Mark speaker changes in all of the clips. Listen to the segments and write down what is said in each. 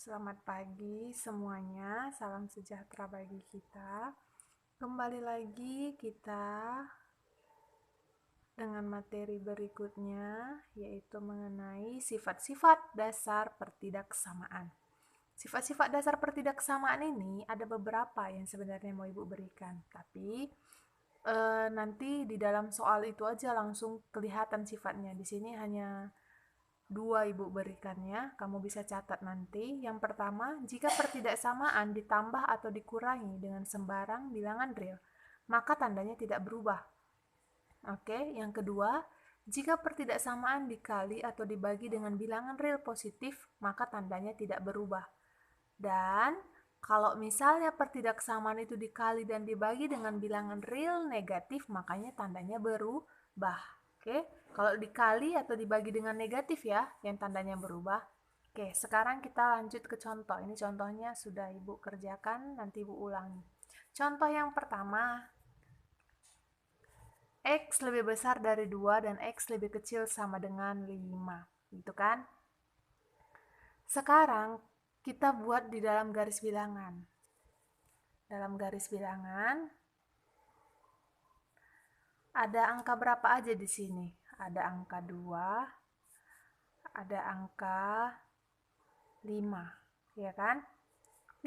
Speaker 1: Selamat pagi semuanya, salam sejahtera bagi kita. Kembali lagi kita dengan materi berikutnya, yaitu mengenai sifat-sifat dasar pertidaksamaan. Sifat-sifat dasar pertidaksamaan ini ada beberapa yang sebenarnya mau Ibu berikan, tapi nanti di dalam soal itu aja langsung kelihatan sifatnya. Di sini hanya dua Ibu berikannya, kamu bisa catat nanti. Yang pertama, jika pertidaksamaan ditambah atau dikurangi dengan sembarang bilangan real, maka tandanya tidak berubah. Oke, yang kedua, jika pertidaksamaan dikali atau dibagi dengan bilangan real positif, maka tandanya tidak berubah. Dan kalau misalnya pertidaksamaan itu dikali dan dibagi dengan bilangan real negatif, makanya tandanya berubah. Oke, kalau dikali atau dibagi dengan negatif ya, yang tandanya berubah. Oke, sekarang kita lanjut ke contoh. Ini contohnya sudah Ibu kerjakan, nanti Ibu ulangi. Contoh yang pertama, X lebih besar dari 2 dan X lebih kecil sama dengan 5. Gitu kan? Sekarang kita buat di dalam garis bilangan. Dalam garis bilangan ada angka berapa aja di sini? Ada angka 2, ada angka 5, ya kan?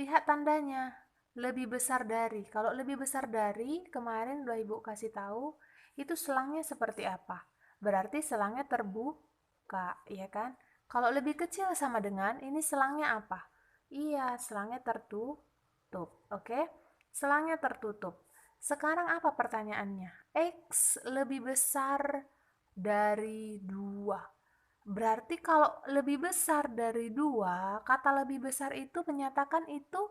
Speaker 1: Lihat tandanya, lebih besar dari. Kalau lebih besar dari, kemarin udah Ibu kasih tahu, itu selangnya seperti apa? Berarti selangnya terbuka, ya kan? Kalau lebih kecil sama dengan, ini selangnya apa? Iya, selangnya tertutup, oke? Selangnya tertutup. Sekarang apa pertanyaannya? X lebih besar dari 2. Berarti kalau lebih besar dari 2, kata lebih besar itu menyatakan itu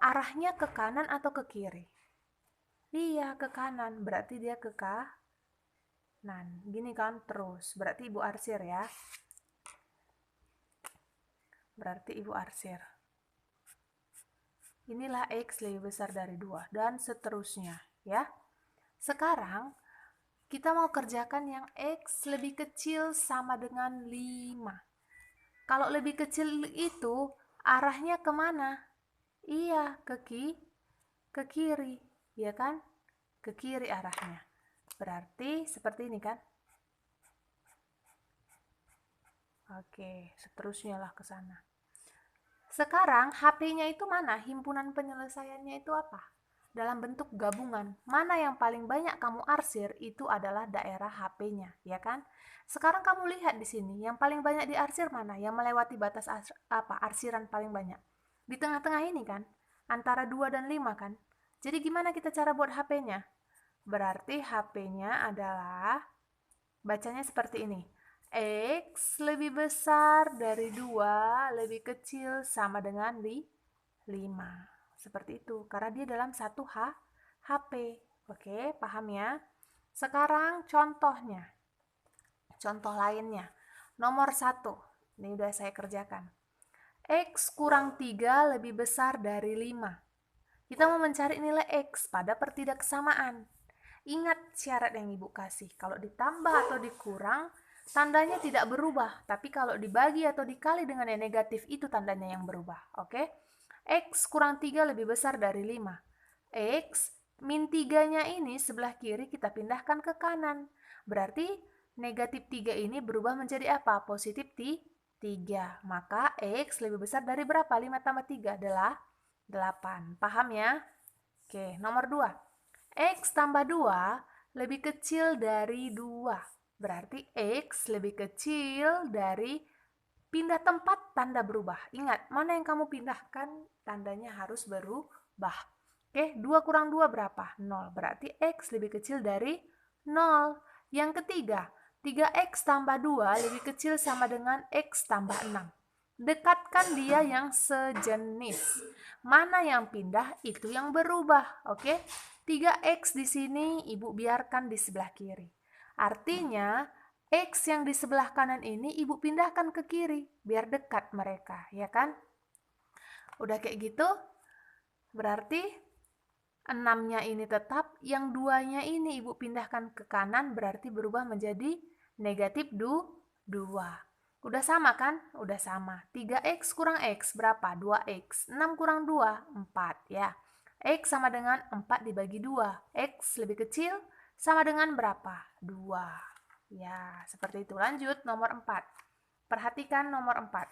Speaker 1: arahnya ke kanan atau ke kiri? Iya, ke kanan. Berarti dia ke kanan. Gini kan terus. Berarti Ibu arsir ya. Berarti Ibu arsir. Inilah X lebih besar dari 2 dan seterusnya ya. Sekarang kita mau kerjakan yang X lebih kecil sama dengan 5. Kalau lebih kecil itu arahnya kemana? Iya, ke kiri, ya kan? Ke kiri arahnya. Berarti seperti ini kan? Oke, seterusnya lah ke sana. Sekarang HP-nya itu mana? Himpunan penyelesaiannya itu apa? Dalam bentuk gabungan. Mana yang paling banyak kamu arsir itu adalah daerah HP-nya, ya kan? Sekarang kamu lihat di sini, yang paling banyak diarsir mana? Yang melewati batas arsiran paling banyak. Di tengah-tengah ini kan? Antara 2 dan 5 kan? Jadi gimana kita cara buat HP-nya? Berarti HP-nya adalah bacanya seperti ini. X lebih besar dari 2, lebih kecil sama dengan 5. Seperti itu, karena dia dalam satu HP. Oke, paham ya? Sekarang contohnya. Contoh lainnya. Nomor 1. Ini udah saya kerjakan. X kurang 3 lebih besar dari 5. Kita mau mencari nilai X pada pertidaksamaan. Ingat syarat yang Ibu kasih. Kalau ditambah atau dikurang, tandanya tidak berubah. Tapi kalau dibagi atau dikali dengan yang negatif, itu tandanya yang berubah. Oke? X kurang 3 lebih besar dari 5. X min 3-nya ini sebelah kiri kita pindahkan ke kanan. Berarti negatif 3 ini berubah menjadi apa? Positif 3. Maka X lebih besar dari berapa? 5 tambah 3 adalah 8. Paham ya? Oke, nomor 2. X tambah 2 lebih kecil dari 2. Berarti X lebih kecil dari pindah tempat tanda berubah. Ingat, mana yang kamu pindahkan tandanya harus berubah. Oke, 2 kurang 2 berapa? 0. Berarti X lebih kecil dari 0. Yang ketiga, 3X tambah 2 lebih kecil sama dengan X tambah 6. Dekatkan dia yang sejenis. Mana yang pindah, itu yang berubah. Oke? 3X di sini Ibu biarkan di sebelah kiri. Artinya, X yang di sebelah kanan ini Ibu pindahkan ke kiri, biar dekat mereka, ya kan? Udah kayak gitu, berarti 6-nya ini tetap, yang 2-nya ini Ibu pindahkan ke kanan, berarti berubah menjadi negatif 2. Udah sama kan? Udah sama. 3x kurang x berapa? 2x. 6 kurang 2, 4 ya. X sama dengan 4 dibagi 2. X lebih kecil sama dengan berapa? 2. Ya, seperti itu. Lanjut, nomor 4. Perhatikan nomor 4.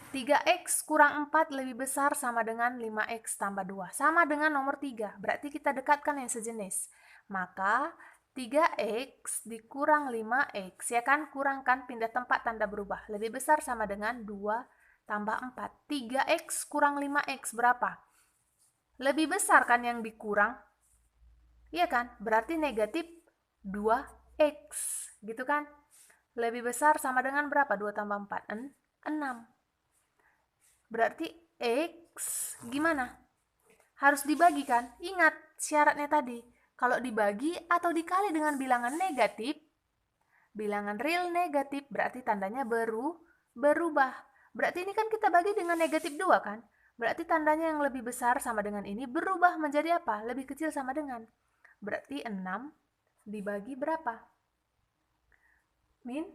Speaker 1: 3x kurang 4 lebih besar sama dengan 5x tambah 2. Sama dengan nomor 3. Berarti kita dekatkan yang sejenis. Maka 3x dikurang 5x, ya kan? Kurangkan, pindah tempat, tanda berubah. Lebih besar sama dengan 2 tambah 4. 3x kurang 5x berapa? Lebih besar kan yang dikurang? Iya kan? Berarti negatif 2x, gitu kan? Lebih besar sama dengan berapa? 2 tambah 4, 6. Berarti x gimana? Harus dibagi kan? Ingat syaratnya tadi. Kalau dibagi atau dikali dengan bilangan negatif, bilangan real negatif, berarti tandanya berubah. Berarti ini kan kita bagi dengan negatif 2 kan? Berarti tandanya yang lebih besar sama dengan ini berubah menjadi apa? Lebih kecil sama dengan. Berarti 6 dibagi berapa? Min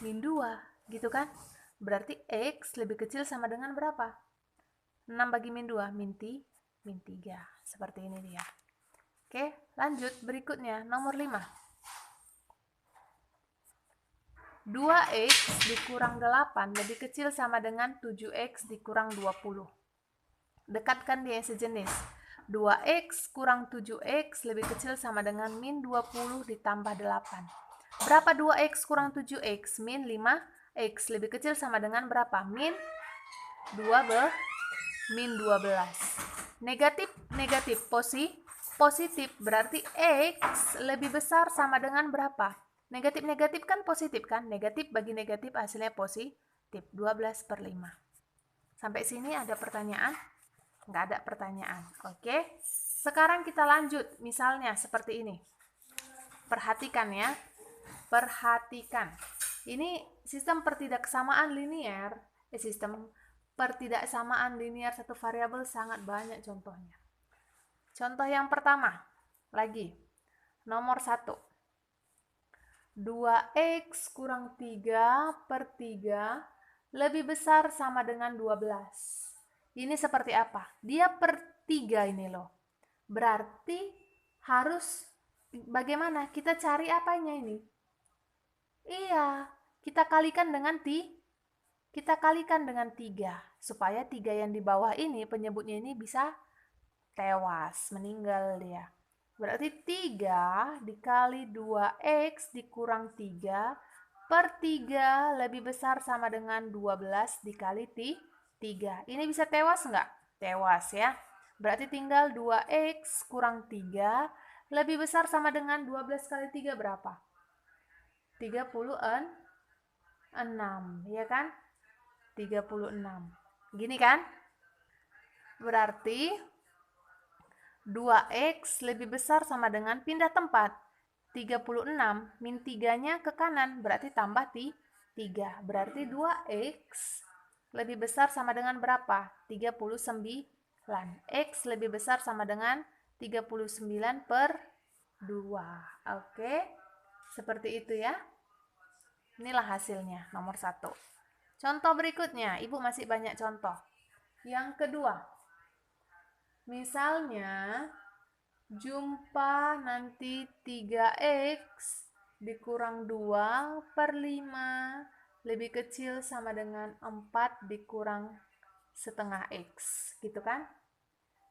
Speaker 1: 2, gitu kan? Berarti x lebih kecil sama dengan berapa? 6 bagi min 2, min 3. Seperti ini dia. Oke, lanjut berikutnya, nomor 5. 2x dikurang 8 lebih kecil sama dengan 7x dikurang 20. Dekatkan dia yang sejenis. 2x kurang 7x lebih kecil sama dengan min 20 ditambah 8. Berapa 2x kurang 7x? Min 5x lebih kecil sama dengan berapa? Min 12. Negatif positif, berarti x lebih besar sama dengan berapa? Negatif kan positif kan? Negatif bagi negatif hasilnya positif. 12/5. Sampai sini ada pertanyaan? Nggak ada pertanyaan. Oke, sekarang kita lanjut. Misalnya seperti ini. Perhatikan ya. Perhatikan. Ini sistem pertidaksamaan linier. Sistem pertidaksamaan linier satu variabel sangat banyak contohnya. Contoh yang pertama, lagi. Nomor 1. 2x kurang 3/3 lebih besar sama dengan 12. Ini seperti apa? Dia per 3 ini loh. Berarti harus bagaimana? Kita cari apanya ini? Iya, kita kalikan dengan 3 supaya 3 yang di bawah ini penyebutnya ini bisa tewas, meninggal dia. Berarti 3 dikali 2x dikurang 3/3 lebih besar sama dengan 12 dikali 3. Ini bisa tewas nggak? Tewas ya. Berarti tinggal 2x kurang 3 lebih besar sama dengan 12 kali 3 berapa? 36, ya kan? 36. Gini kan? Berarti 2x lebih besar sama dengan pindah tempat. 36 min 3-nya ke kanan, berarti tambah 3. Berarti 2x lebih besar sama dengan berapa? 39. X lebih besar sama dengan 39/2. Oke, seperti itu ya. Inilah hasilnya, nomor 1. Contoh berikutnya, Ibu masih banyak contoh. Yang kedua, misalnya jumpa nanti 3x dikurang 2/5 lebih kecil sama dengan 4 dikurang setengah x, gitu kan?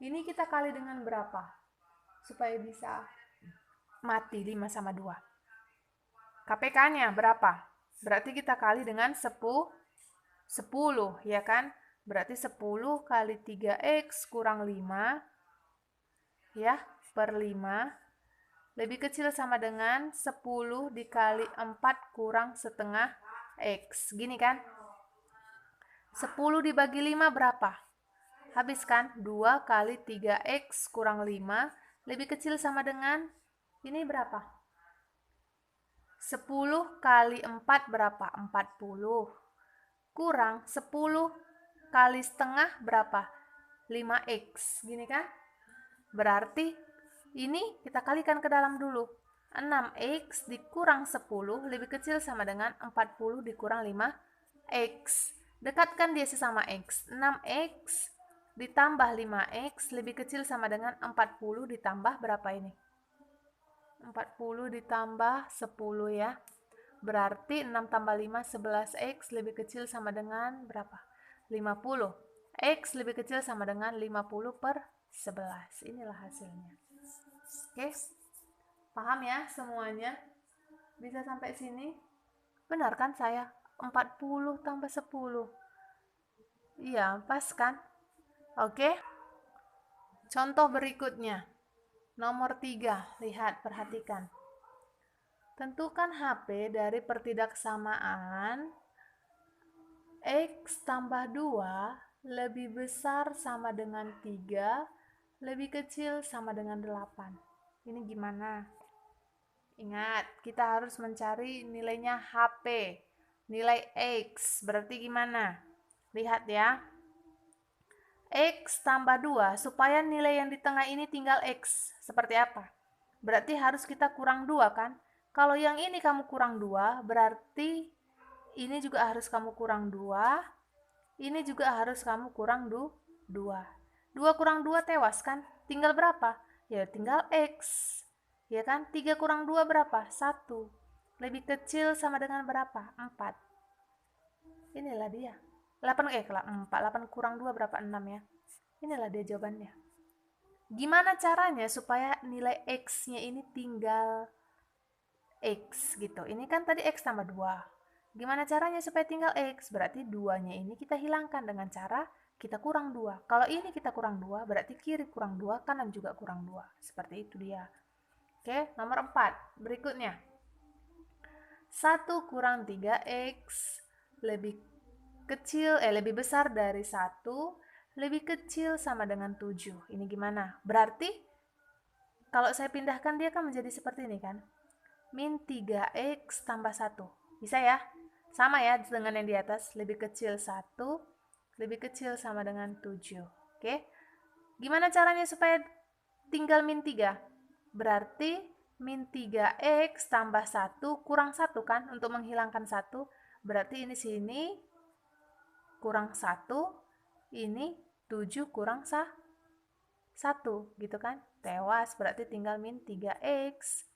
Speaker 1: Ini kita kali dengan berapa? Supaya bisa mati 5 sama 2. KPK-nya berapa? Berarti kita kali dengan 10, ya kan? Berarti 10 kali 3x kurang 5, ya, per 5 lebih kecil sama dengan 10 dikali 4 kurang setengah x. Gini kan? 10 dibagi 5 berapa? Habis kan? 2 kali 3x kurang 5 lebih kecil sama dengan ini berapa? 10 kali 4 berapa? 40. Kurang 10 kali setengah berapa? 5x. Gini kan? Berarti ini kita kalikan ke dalam dulu. 6x dikurang 10 lebih kecil sama dengan 40 dikurang 5x. Dekatkan dia sesama x. 6x ditambah 5x lebih kecil sama dengan 40 ditambah berapa ini? 40 ditambah 10 ya. Berarti 6 tambah 5, 11x lebih kecil sama dengan berapa? 50. X lebih kecil sama dengan 50 per 11. Inilah hasilnya. Oke? Paham ya semuanya? Bisa sampai sini? Benar kan saya? 40 tambah 10. Iya, pas kan? Oke? Contoh berikutnya. Nomor 3. Lihat, perhatikan. Tentukan HP dari pertidaksamaan X tambah 2 lebih besar sama dengan 3, lebih kecil sama dengan 8. Ini gimana? Ingat, kita harus mencari nilainya HP. Nilai X, berarti gimana? Lihat ya. X tambah 2, supaya nilai yang di tengah ini tinggal X. Seperti apa? Berarti harus kita kurang 2 kan? Kalau yang ini kamu kurang 2, berarti ini juga harus kamu kurang 2. Ini juga harus kamu kurang 2. 2 kurang 2 tewas kan? Tinggal berapa? Ya tinggal X. Ya kan? 3 kurang 2 berapa? 1. Lebih kecil sama dengan berapa? 4. Inilah dia. 4. 8 kurang 2 berapa? 6 ya. Inilah dia jawabannya. Gimana caranya supaya nilai X-nya ini tinggal X gitu. Ini kan tadi X tambah 2. Gimana caranya supaya tinggal X? Berarti 2-nya ini kita hilangkan dengan cara kita kurang 2. Kalau ini kita kurang 2, berarti kiri kurang 2, kanan juga kurang 2. Seperti itu dia. Oke, nomor 4. Berikutnya. 1 kurang 3X lebih besar dari 1, lebih kecil sama dengan 7. Ini gimana? Berarti kalau saya pindahkan dia kan menjadi seperti ini kan? Min 3x tambah 1. Bisa ya? Sama ya dengan yang di atas. Lebih kecil 1, lebih kecil sama dengan 7. Oke? Gimana caranya supaya tinggal min 3? Berarti min 3x tambah 1 kurang 1 kan? Untuk menghilangkan 1. Berarti ini sini kurang 1. Ini 7 kurang 1 gitu kan? Tewas, berarti tinggal min 3x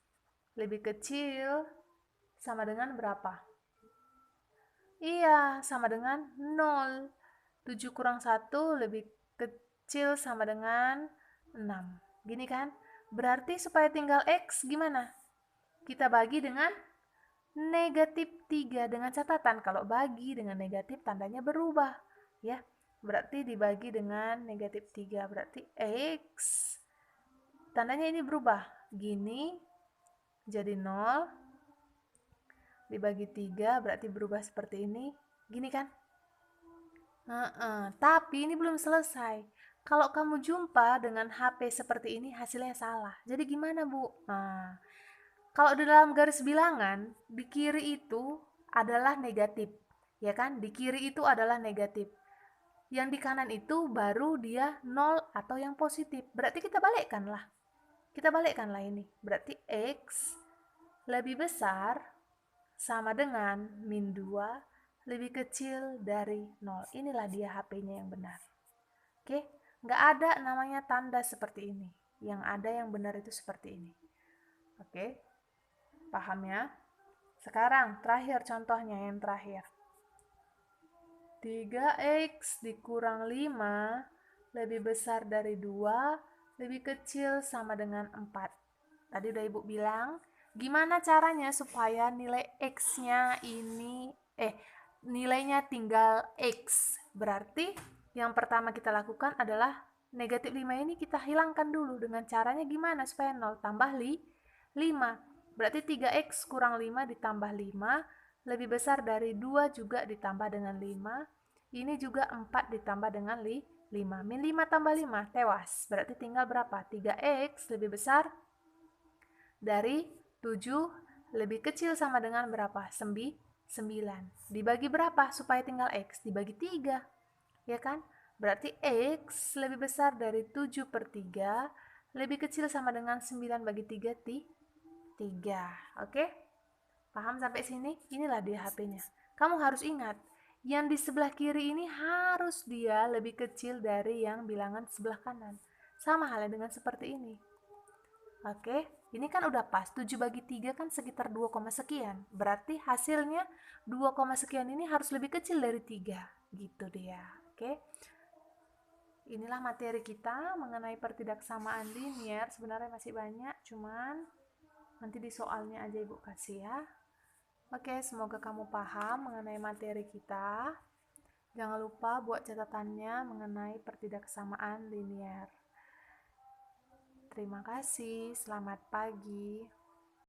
Speaker 1: lebih kecil sama dengan berapa? Iya, sama dengan 0. 7 kurang 1 lebih kecil sama dengan 6. Gini kan? Berarti supaya tinggal x gimana? Kita bagi dengan negatif 3 dengan catatan kalau bagi dengan negatif tandanya berubah ya. Berarti dibagi dengan negatif 3, berarti X tandanya ini berubah. Gini jadi 0 dibagi 3 berarti berubah seperti ini. Gini kan? Tapi ini belum selesai. Kalau kamu jumpa dengan HP seperti ini hasilnya salah. Jadi gimana, Bu? Nah, kalau di dalam garis bilangan di kiri itu adalah negatif. Ya kan? Di kiri itu adalah negatif. Yang di kanan itu baru dia 0 atau yang positif. Berarti kita balikkanlah. Kita balikkanlah ini. Berarti X lebih besar sama dengan min 2 lebih kecil dari 0. Inilah dia HP-nya yang benar. Oke? Nggak ada namanya tanda seperti ini. Yang ada yang benar itu seperti ini. Oke? Paham ya? Sekarang terakhir contohnya yang terakhir. 3x dikurang 5 lebih besar dari 2, lebih kecil sama dengan 4. Tadi udah Ibu bilang, gimana caranya supaya nilai x-nya ini, nilainya tinggal x. Berarti yang pertama kita lakukan adalah negatif 5 ini kita hilangkan dulu. Dengan caranya gimana supaya 0? Tambah 5. Berarti 3x kurang 5 ditambah 5 lebih besar dari 2 juga ditambah dengan 5. Ini juga 4 ditambah dengan 5. Min 5 tambah 5, tewas. Berarti tinggal berapa? 3x lebih besar dari 7 lebih kecil sama dengan berapa? 9. Dibagi berapa supaya tinggal x? Dibagi 3. Ya kan? Berarti x lebih besar dari 7/3 lebih kecil sama dengan 9 bagi 3, 3. 3. Oke? Paham sampai sini? Inilah dia HP-nya. Kamu harus ingat, yang di sebelah kiri ini harus dia lebih kecil dari yang bilangan sebelah kanan. Sama halnya dengan seperti ini. Oke, ini kan udah pas. 7 bagi 3 kan sekitar 2, sekian. Berarti hasilnya 2, sekian ini harus lebih kecil dari 3. Gitu dia. Oke. Inilah materi kita mengenai pertidaksamaan linier. Sebenarnya masih banyak, cuman nanti di soalnya aja Ibu kasih ya. Oke, semoga kamu paham mengenai materi kita. Jangan lupa buat catatannya mengenai pertidaksamaan linier. Terima kasih, selamat pagi.